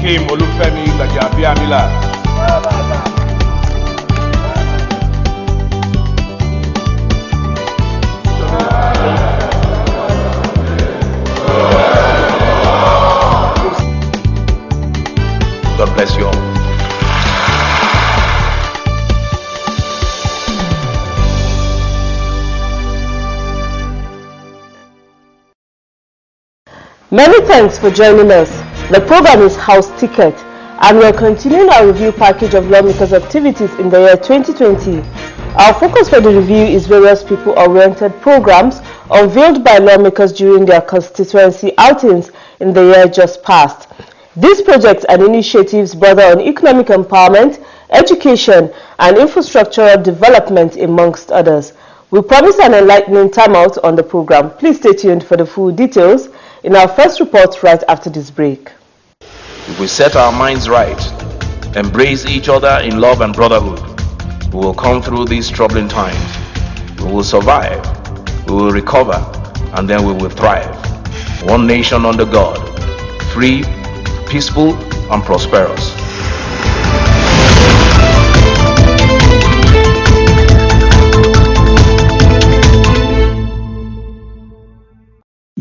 Akim Olufemi Gbajabiamila. God bless you all. Many thanks for joining us. The program is House Ticket, and we are continuing our review package of lawmakers' activities in the year 2020. Our focus for the review is various people-oriented programs unveiled by lawmakers during their constituency outings in the year just past. These projects and initiatives border on economic empowerment, education, and infrastructural development, amongst others. We promise an enlightening time out on the program. Please stay tuned for the full details in our first report right after this break. If we set our minds right, embrace each other in love and brotherhood, we will come through these troubling times. We will survive, we will recover, and then we will thrive. One nation under God, free, peaceful, and prosperous.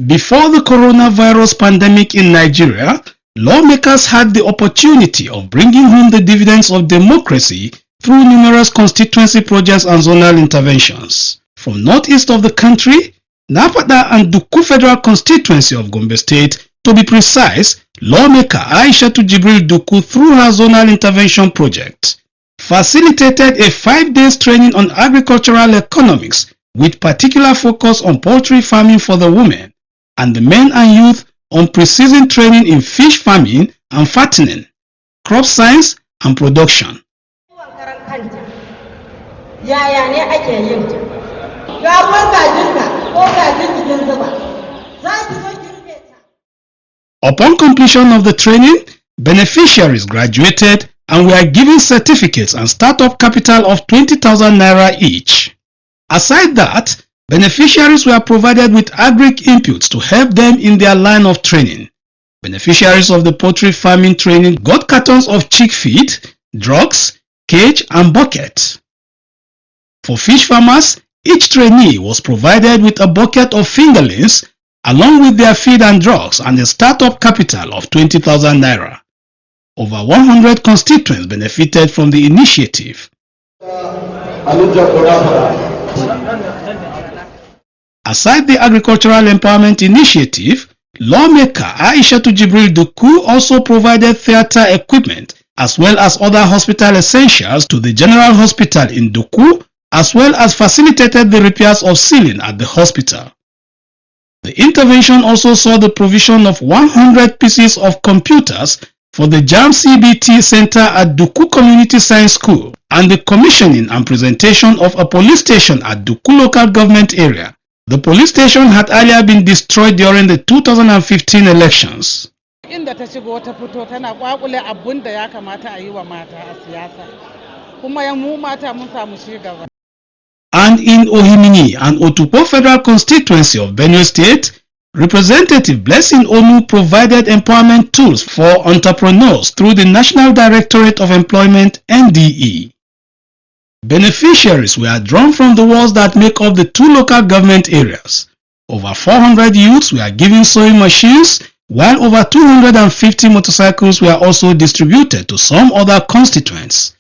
Before the coronavirus pandemic in Nigeria, lawmakers had the opportunity of bringing home the dividends of democracy through numerous constituency projects and zonal interventions. From northeast of the country, Napata and Duku Federal Constituency of Gombe State, to be precise, lawmaker Aishatu Jibril Duku through her zonal intervention project facilitated a 5-day training on agricultural economics with particular focus on poultry farming for the women and the men and youth on pre-season training in fish farming and fattening, crop science and production. Upon completion of the training, beneficiaries graduated and were given certificates and startup capital of 20,000 naira each. Aside that, beneficiaries were provided with agric inputs to help them in their line of training. Beneficiaries of the poultry farming training got cartons of chick feed, drugs, cage and bucket. For fish farmers, each trainee was provided with a bucket of fingerlings along with their feed and drugs and a startup capital of 20,000 naira. Over 100 constituents benefited from the initiative. Aside the Agricultural Empowerment Initiative, lawmaker Aishatu Jibril Duku also provided theatre equipment as well as other hospital essentials to the General Hospital in Duku, as well as facilitated the repairs of ceiling at the hospital. The intervention also saw the provision of 100 pieces of computers for the JAM CBT Center at Duku Community Science School and the commissioning and presentation of a police station at Duku local government area. The police station had earlier been destroyed during the 2015 elections. And in Ohimini and Otupo Federal Constituency of Benue State, Representative Blessing Onu provided empowerment tools for entrepreneurs through the National Directorate of Employment (NDE). Beneficiaries were drawn from the wards that make up the 2 local government areas. Over 400 youths were given sewing machines, while over 250 motorcycles were also distributed to some other constituents.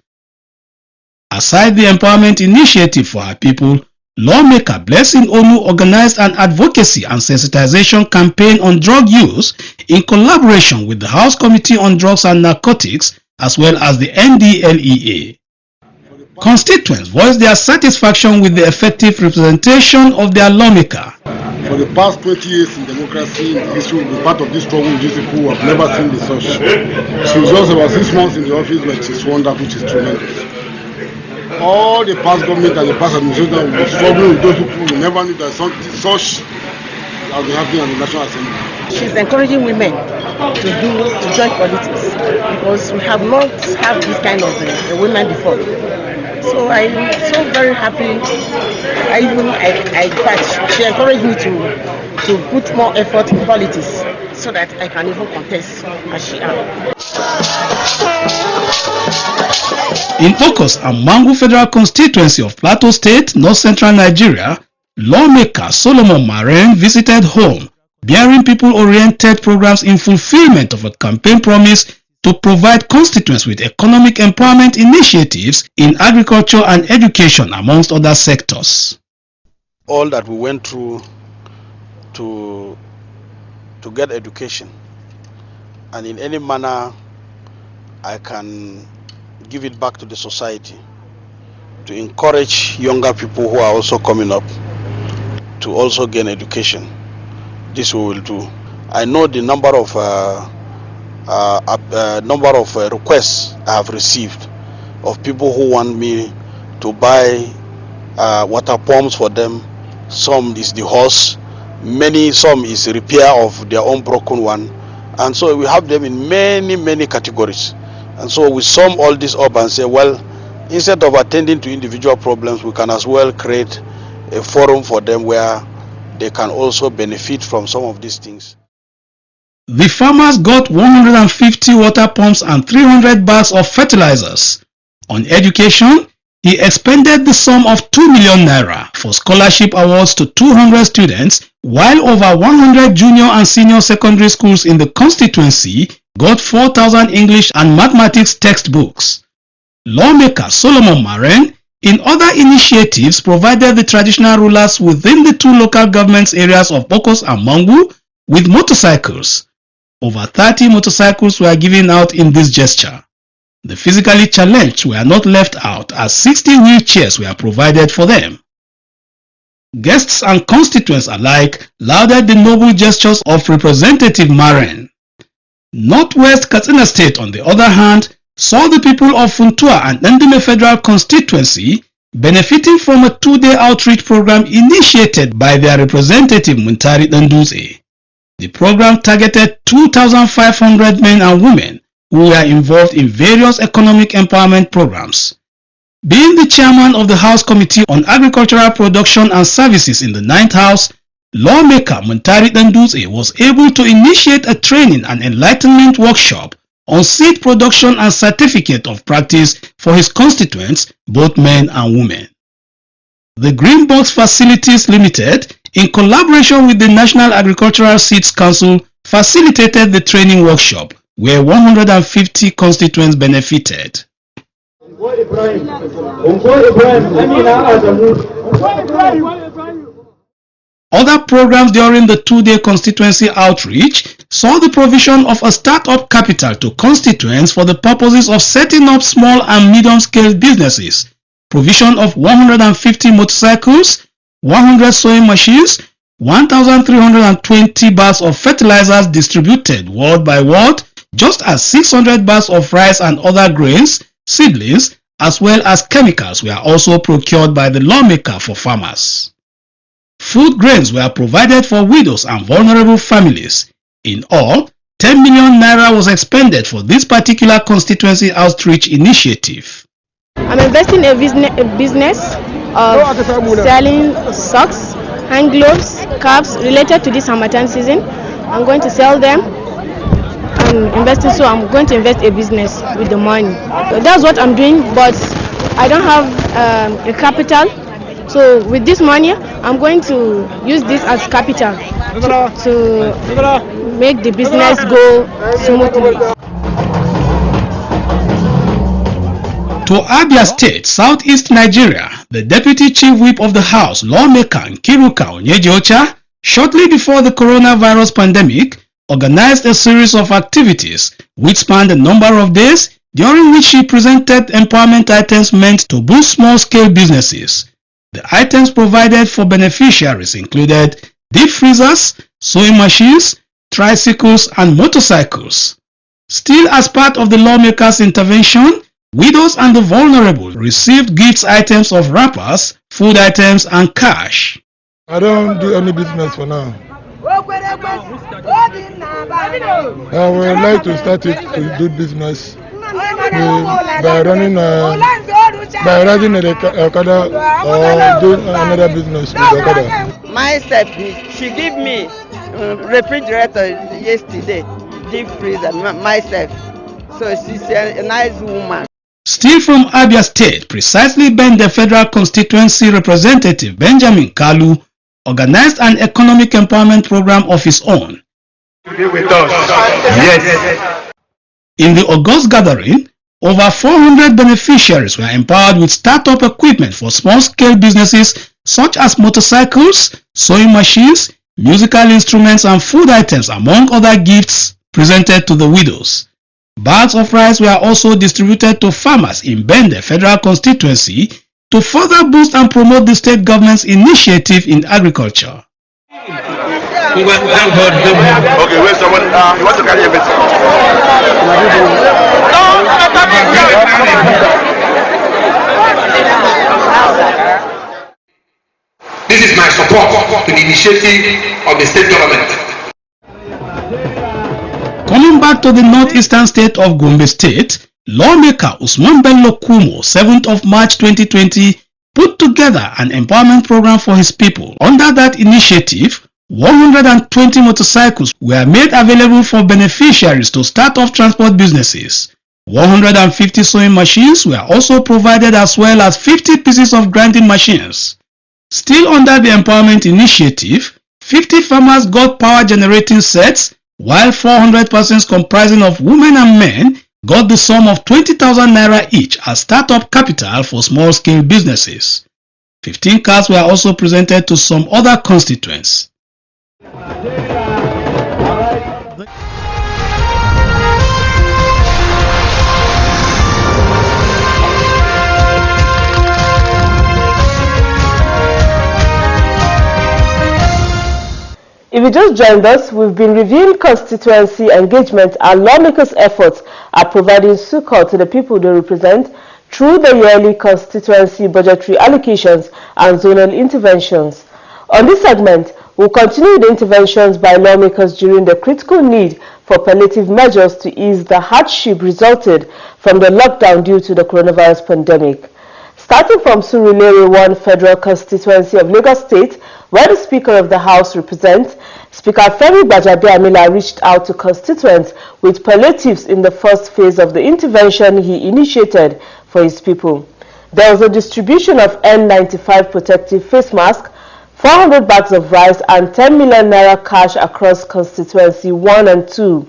Aside the empowerment initiative for our people, lawmaker Blessing Onu organized an advocacy and sensitization campaign on drug use in collaboration with the House Committee on Drugs and Narcotics as well as the NDLEA. Constituents voiced their satisfaction with the effective representation of their lawmaker. For the past 20 years in democracy, in the history of the part of this struggle with these people who have never seen the such. She was just about 6 months in the office, but she's wonderful, she's tremendous. All the past government and the past administration will be struggling with those people who never knew that something such has been happening at the National Assembly. She's encouraging women to join politics because we have not had this kind of women before. So I'm so very happy. In fact, she encouraged me to put more effort in politics. so that I can even contest as she am. In Okos and Mangu Federal Constituency of Plateau State, North Central Nigeria, lawmaker Solomon Maren visited home, bearing people-oriented programs in fulfillment of a campaign promise to provide constituents with economic empowerment initiatives in agriculture and education, amongst other sectors. All that we went through to get education, and in any manner I can give it back to the society to encourage younger people who are also coming up to also gain education. This we will do. I know the number of requests I have received of people who want me to buy water pumps for them. Some is the horse, some is repair of their own broken one, and so we have them in many categories. And so we sum all this up and say, well, instead of attending to individual problems, we can as well create a forum for them where they can also benefit from some of these things. The farmers got 150 water pumps and 300 bags of fertilizers. On education, he expended the sum of 2 million naira for scholarship awards to 200 students, while over 100 junior and senior secondary schools in the constituency got 4,000 English and mathematics textbooks. Lawmaker Solomon Maren, in other initiatives, provided the traditional rulers within the two local government areas of Okos and Mangu with motorcycles. Over 30 motorcycles were given out in this gesture. The physically challenged were not left out, as 60 wheelchairs were provided for them. Guests and constituents alike lauded the noble gestures of Representative Maren. Northwest Katsina State, on the other hand, saw the people of Funtua and Ndime Federal Constituency benefiting from a 2-day outreach program initiated by their representative Muntari Danduze. The program targeted 2,500 men and women who were involved in various economic empowerment programs. Being the chairman of the House Committee on Agricultural Production and Services in the 9th House, lawmaker Muntari Danduze was able to initiate a training and enlightenment workshop on seed production and certificate of practice for his constituents, both men and women. The Green Box Facilities Limited, in collaboration with the National Agricultural Seeds Council, facilitated the training workshop, where 150 constituents benefited. Other programs during the 2-day constituency outreach saw the provision of a start-up capital to constituents for the purposes of setting up small and medium-scale businesses, provision of 150 motorcycles, 100 sewing machines, 1,320 bags of fertilizers distributed ward by ward, just as 600 bags of rice and other grains, seedlings, as well as chemicals were also procured by the lawmaker for farmers. Food grains were provided for widows and vulnerable families. In all, 10 million naira was expended for this particular constituency outreach initiative. I'm investing in a business of selling socks, hand gloves, caps related to this Hamatan season. I'm going to sell them. I'm going to invest a business with the money. So that's what I'm doing, but I don't have a capital. So with this money, I'm going to use this as capital to make the business go smoothly. To Abia State, Southeast Nigeria, the Deputy Chief Whip of the House, lawmaker Nkiruka Onyeji-Ocha, shortly before the coronavirus pandemic, organized a series of activities which spanned a number of days, during which she presented empowerment items meant to boost small-scale businesses. The items provided for beneficiaries included deep freezers, sewing machines, tricycles, and motorcycles. Still, as part of the lawmakers' intervention, widows and the vulnerable received gifts items of wrappers, food items, and cash. I don't do any business for now. I would like to start it to do business by riding a Okada or doing another business with Okada. Myself, she give me refrigerator yesterday, deep freezer myself. So she's a nice woman. Still from Abia State, precisely Bende Federal Constituency Representative Benjamin Kalu organized an economic empowerment program of his own. Be with us. Yes. In the August gathering, over 400 beneficiaries were empowered with startup equipment for small-scale businesses such as motorcycles, sewing machines, musical instruments and food items, among other gifts presented to the widows. Bags of rice were also distributed to farmers in Bende Federal Constituency to further boost and promote the state government's initiative in agriculture. Okay, wait, someone, you want to carry everything? This is my support to the initiative of the state government. Coming back to the northeastern state of Gombe State, lawmaker Usman Bello Kumo, 7th of March 2020, put together an empowerment program for his people. Under that initiative, 120 motorcycles were made available for beneficiaries to start off transport businesses. 150 sewing machines were also provided, as well as 50 pieces of grinding machines. Still under the empowerment initiative, 50 farmers got power generating sets, while 400 persons comprising of women and men got the sum of 20,000 naira each as startup capital for small-scale businesses. 15 cars were also presented to some other constituents. If you just joined us, we've been reviewing constituency engagement and lawmakers' efforts at providing succor to the people they represent through the yearly constituency budgetary allocations and zonal interventions. On this segment, we'll continue the interventions by lawmakers during the critical need for palliative measures to ease the hardship resulted from the lockdown due to the coronavirus pandemic. Starting from Surulere 1 Federal Constituency of Lagos State, where the Speaker of the House represents, Speaker Femi Gbajabiamila reached out to constituents with palliatives in the first phase of the intervention he initiated for his people. There was a distribution of N95 protective face masks, 400 bags of rice and 10 million naira cash across constituency 1 and 2.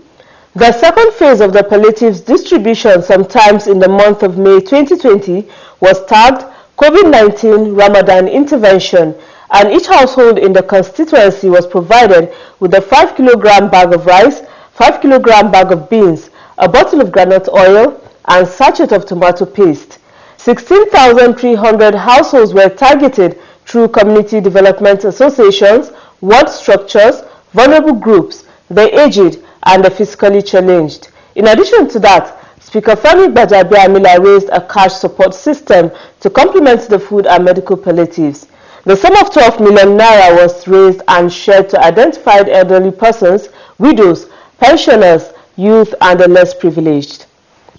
The second phase of the palliatives distribution, sometimes in the month of May 2020, was tagged COVID-19 Ramadan Intervention, and each household in the constituency was provided with a 5 kilogram bag of rice, 5 kilogram bag of beans, a bottle of groundnut oil, and sachet of tomato paste. 16,300 households were targeted through community development associations, ward structures, vulnerable groups, the aged, and the physically challenged. In addition to that, Speaker Femi Gbajabiamila raised a cash support system to complement the food and medical palliatives. The sum of 12 million naira was raised and shared to identified elderly persons, widows, pensioners, youth, and the less privileged.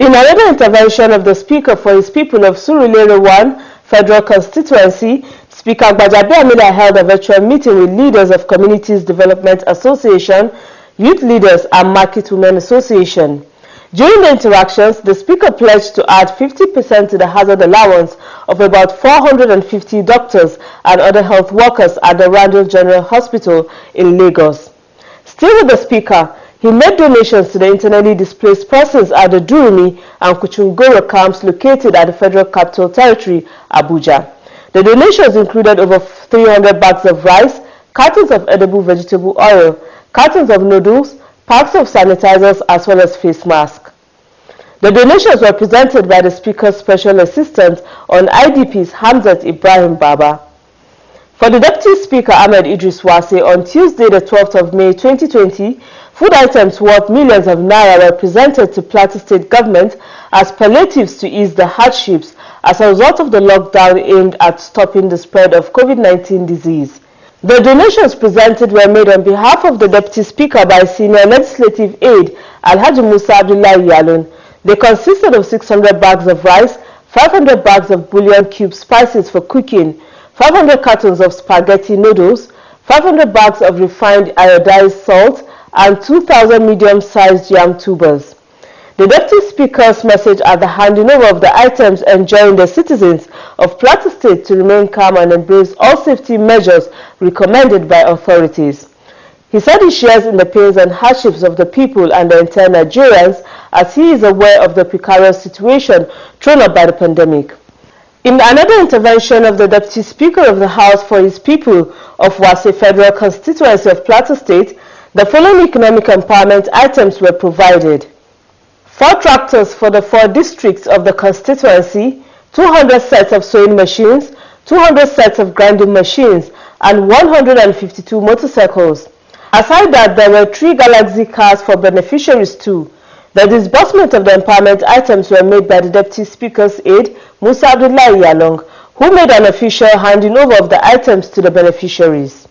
In another intervention of the Speaker for his people of Surulere 1 Federal Constituency, Speaker Gbajabiamila held a virtual meeting with leaders of Communities Development Association, Youth Leaders, and Market Women Association. During the interactions, the Speaker pledged to add 50% to the hazard allowance of about 450 doctors and other health workers at the Randall General Hospital in Lagos. Still with the Speaker, he made donations to the internally displaced persons at the Durumi and Kuchungoro camps located at the Federal Capital Territory, Abuja. The donations included over 300 bags of rice, cartons of edible vegetable oil, cartons of noodles, packs of sanitizers, as well as face masks. The donations were presented by the Speaker's Special Assistant on IDPs, Hamzat Ibrahim Baba. For the Deputy Speaker Ahmed Idris Wase, on Tuesday the 12th of May 2020, food items worth millions of naira were presented to Plateau State Government as palliatives to ease the hardships as a result of the lockdown aimed at stopping the spread of COVID-19 disease. The donations presented were made on behalf of the Deputy Speaker by Senior Legislative Aide Alhaji Musa Abdullah Yalon. They consisted of 600 bags of rice, 500 bags of bouillon cube spices for cooking, 500 cartons of spaghetti noodles, 500 bags of refined iodized salt, and 2,000 medium-sized yam tubers. The Deputy Speaker's message at the handing over of the items enjoined the citizens of Plateau State to remain calm and embrace all safety measures recommended by authorities. He said he shares in the pains and hardships of the people and the entire Nigerians, as he is aware of the precarious situation thrown up by the pandemic. In another intervention of the Deputy Speaker of the House for his people of Wase Federal Constituency of Plateau State, the following economic empowerment items were provided: 4 tractors for the 4 districts of the constituency, 200 sets of sewing machines, 200 sets of grinding machines, and 152 motorcycles. Aside that, there were 3 Galaxy cars for beneficiaries too. The disbursement of the empowerment items were made by the Deputy Speaker's aide, Musa Abdullahi Yalong, who made an official handing over of the items to the beneficiaries.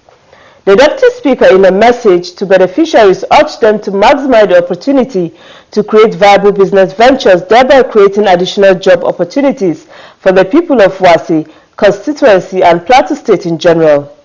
The Deputy Speaker, in a message to beneficiaries, urged them to maximize the opportunity to create viable business ventures, thereby creating additional job opportunities for the people of Wase constituency and Plateau State in general.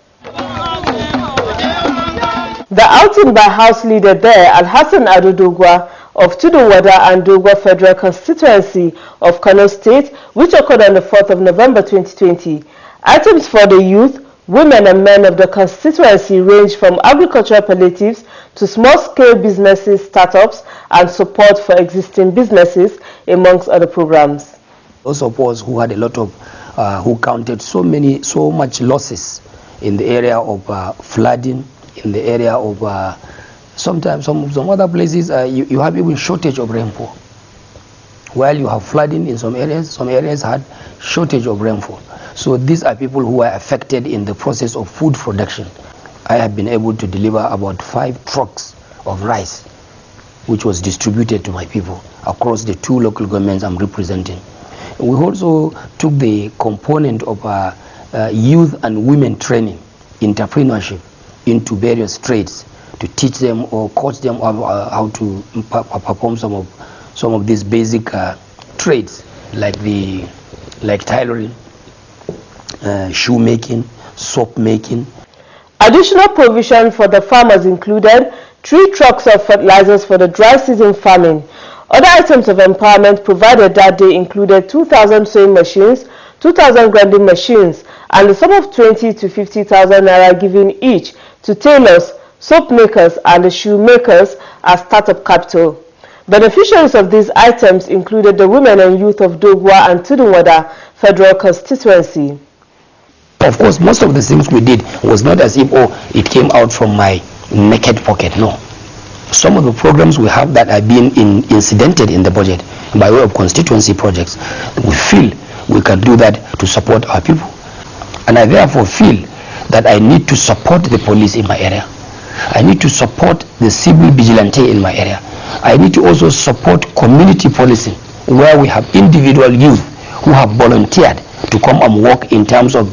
The outing by House Leader there, Alhassan Ado Dogwa of Tudunwada and Dogwa Federal Constituency of Kano State, which occurred on the 4th of November 2020. Items for the youth, women and men of the constituency range from agricultural palliatives to small-scale businesses, startups, and support for existing businesses, amongst other programs. Those of us who had a lot of, who counted so much losses in the area of flooding, in the area of sometimes some other places you have even shortage of rainfall. While you have flooding in some areas had shortage of rainfall. So these are people who are affected in the process of food production. I have been able to deliver about 5 trucks of rice, which was distributed to my people across the 2 local governments I'm representing. We also took the component of youth and women training, entrepreneurship, into various trades to teach them or coach them how to perform some of these basic trades like tailoring, shoemaking, soap making. Additional provision for the farmers included 3 trucks of fertilizers for the dry season farming. Other items of empowerment provided that day included 2,000 sewing machines, 2,000 grinding machines, and the sum of 20 to 50,000 naira given each to tailors, soap makers, and the shoemakers as startup capital. Beneficiaries of these items included the women and youth of Dogwa and Tudunwada Federal Constituency. Of course, most of the things we did was not as if, it came out from my naked pocket. No. Some of the programs we have that are being incidented in the budget by way of constituency projects, we feel we can do that to support our people. And I therefore feel that I need to support the police in my area. I need to support the civil vigilante in my area. I need to also support community policing, where we have individual youth who have volunteered to come and work in terms of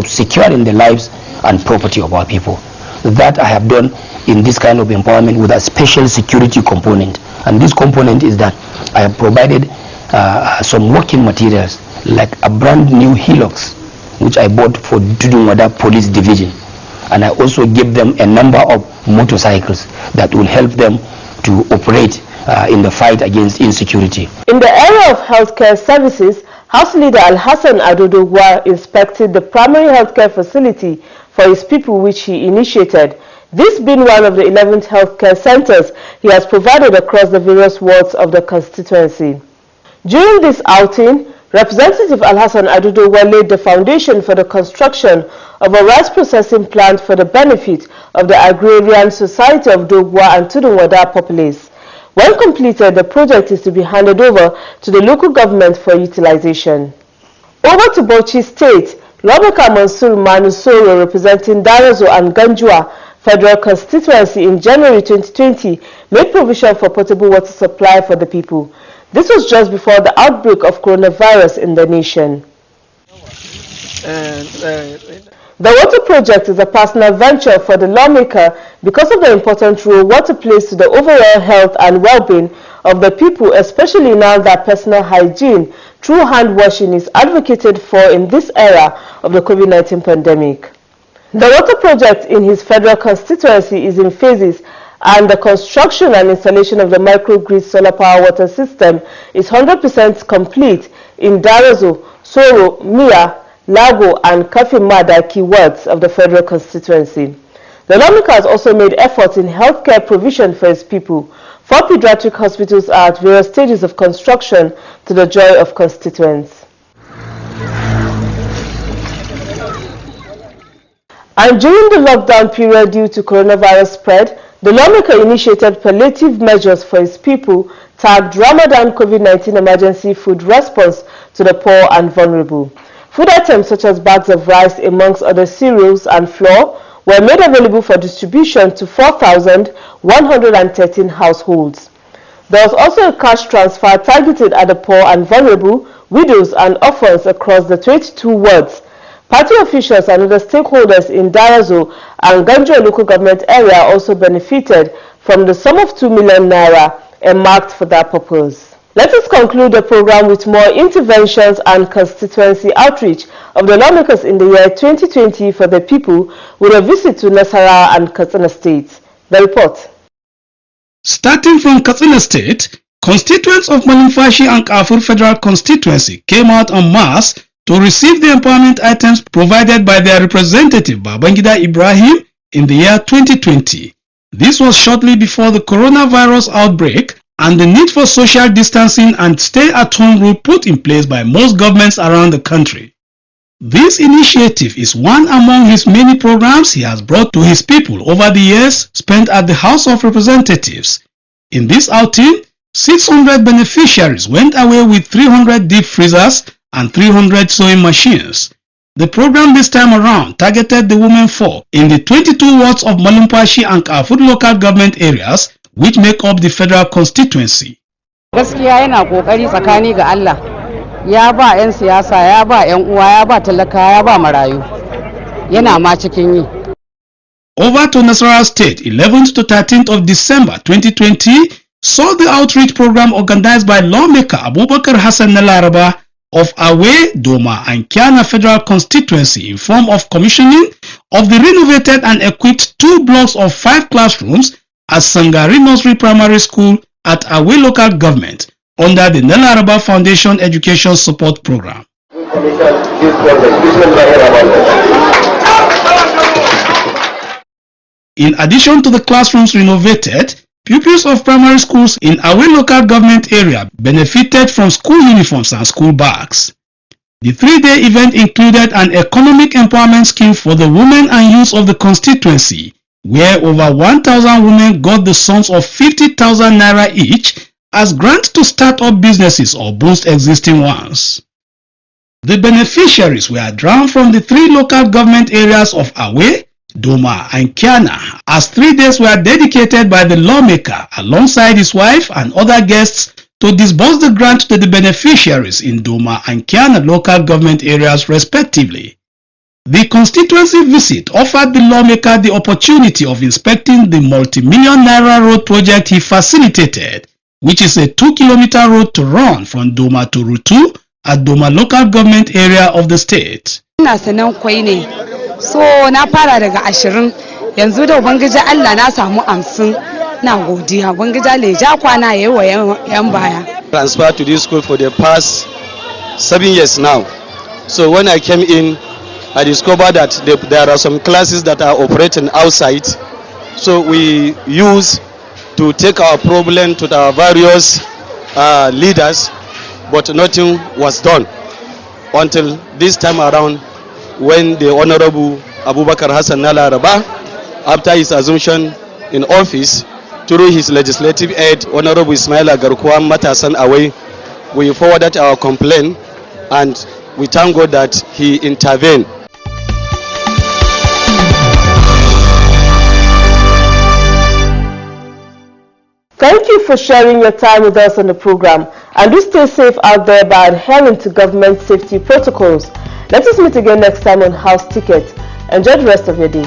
securing the lives and property of our people. That I have done in this kind of empowerment with a special security component. And this component is that I have provided some working materials like a brand new Hilux, which I bought for Tudunwada Police Division. And I also give them a number of motorcycles that will help them to operate in the fight against insecurity. In the area of healthcare services, House Leader Alhassan Ado Dogwa inspected the primary healthcare facility for his people, which he initiated. This being one of the 11th healthcare centers he has provided across the various wards of the constituency. During this outing, Representative Alhassan Ado Dogwa laid the foundation for the construction of a rice processing plant for the benefit of the agrarian society of Dogwa and Tudunwada populace. When completed, the project is to be handed over to the local government for utilization. Over to Bauchi State, lawmaker Mansur Manusoro, representing Darazo and Ganjua Federal Constituency in January 2020, made provision for potable water supply for the people. This was just before the outbreak of coronavirus in the nation. The water project is a personal venture for the lawmaker because of the important role water plays to the overall health and well-being of the people, especially now that personal hygiene through hand washing is advocated for in this era of the COVID-19 pandemic. The water project in his federal constituency is in phases, and the construction and installation of the microgrid solar power water system is 100% complete in Darazo, Soro, Mia, Lago and Kafin Madaki wards of the federal constituency. The lawmaker has also made efforts in healthcare provision for his people. 4 pediatric hospitals are at various stages of construction to the joy of constituents. And during the lockdown period due to coronavirus spread, the lawmaker initiated palliative measures for his people, tagged Ramadan COVID-19 emergency food response to the poor and vulnerable. Food items such as bags of rice, amongst other cereals and flour, were made available for distribution to 4,113 households. There was also a cash transfer targeted at the poor and vulnerable, widows and orphans across the 22 wards. Party officials and other stakeholders in Darazo and Ganjo local government area also benefited from the sum of 2 million naira earmarked for that purpose. Let us conclude the program with more interventions and constituency outreach of the lawmakers in the year 2020 for the people with a visit to Nasarawa and Katsina states. The report. Starting from Katsina State, constituents of Malumfashi and Kafur Federal Constituency came out en masse to receive the empowerment items provided by their representative Babangida Ibrahim in the year 2020. This was shortly before the coronavirus outbreak and the need for social distancing and stay-at-home rule put in place by most governments around the country. This initiative is one among his many programs he has brought to his people over the years spent at the House of Representatives. In this outing, 600 beneficiaries went away with 300 deep freezers and 300 sewing machines. The program this time around targeted the women folk in the 22 wards of Malumpashi and Kafur local government areas which make up the federal constituency. Gaskiya yana kokari tsakani ga Allah. Ya ba 'yan siyasa, ya ba 'yan uwa, ya ba talaka, ya ba marayu. Yana ma cikin yi. Over to Nasarawa State, 11th to 13th of December 2020 saw the outreach program organized by lawmaker Abubakar Hassan Nalaraba of Awe, Doma and Kiana Federal Constituency in form of commissioning of the renovated and equipped 2 blocks of 5 classrooms at Sangari Nursery Primary School at Awe Local Government under the Nalaraba Foundation Education Support Program. In addition to the classrooms renovated, pupils of primary schools in Awe local government area benefited from school uniforms and school bags. The 3-day event included an economic empowerment scheme for the women and youths of the constituency, where over 1,000 women got the sums of 50,000 naira each as grants to start up businesses or boost existing ones. The beneficiaries were drawn from the 3 local government areas of Awe, Doma and Kiana, as 3 days were dedicated by the lawmaker alongside his wife and other guests to disburse the grant to the beneficiaries in Doma and Kiana local government areas respectively. The constituency visit offered the lawmaker the opportunity of inspecting the multi-million naira road project he facilitated, which is a 2-kilometer road to run from Doma to Rutu at Doma local government area of the state. So na fara daga 20 yanzu da ubangiji Allah na samu 50 na godiya ubangiji Allah ja kwana yayi wa yan baya. Transfer to this school for the past 7 years now. So when I came in, I discovered that there are some classes that are operating outside. So we use to take our problem to our various leaders, but nothing was done until this time around, when the Honorable Abubakar Hassan Nalaraba, after his assumption in office, through his legislative aide, Honorable Ismaila Garkuwa Matasan Away, we forwarded our complaint and we thank God that he intervened. Thank you for sharing your time with us on the program, and do stay safe out there by adhering to government safety protocols. Let us meet again next time on House Ticket. Enjoy the rest of your day.